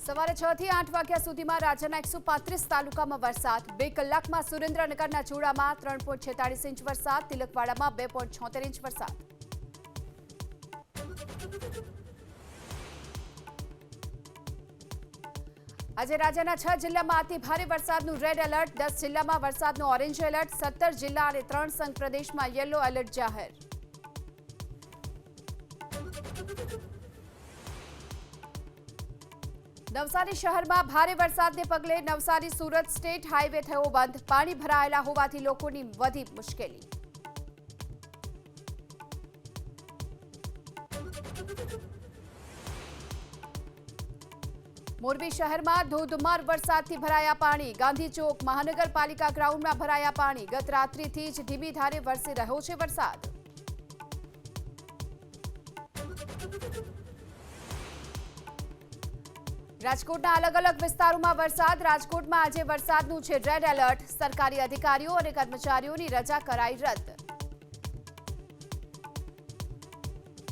સવારે 6 થી 8 વાગ્યા સુધીમાં રાજ્યના 135 તાલુકામાં વરસાદ 2 કલાકમાં સુરેન્દ્રનગરના ચૂડામાં 3.46 ઇંચ વરસાદ, તિલકવાડામાં 2.76 ઇંચ વરસાદ. આજે રાજ્યના 6 જિલ્લામાં અતિ ભારે વરસાદનું રેડ એલર્ટ, 10 જિલ્લામાં વરસાદનું ઓરેન્જ એલર્ટ, 17 જિલ્લા અને 3 સંઘ પ્રદેશમાં યલો એલર્ટ જાહેર. નવસારી શહેરમાં ભારે વરસાદને પગલે નવસારી સુરત સ્ટેટ હાઈવે થયો બંધ, પાણી ભરાયેલા હોવાથી લોકોની વધી મુશ્કેલી. મોરબી શહેરમાં ધોધમાર વરસાદથી ભરાયા પાણી, ગાંધી ચોક મહાનગરપાલિકા ગ્રાઉન્ડમાં ભરાયા પાણી, ગત રાત્રિથી જ ધીમી ધારે વરસી રહ્યો છે વરસાદ. રાજકોટના અલગ અલગ વિસ્તારોમાં વરસાદ, રાજકોટમાં આજે વરસાદનું છે રેડ એલર્ટ, સરકારી અધિકારીઓ અને કર્મચારીઓની રજા કરાઈ રદ.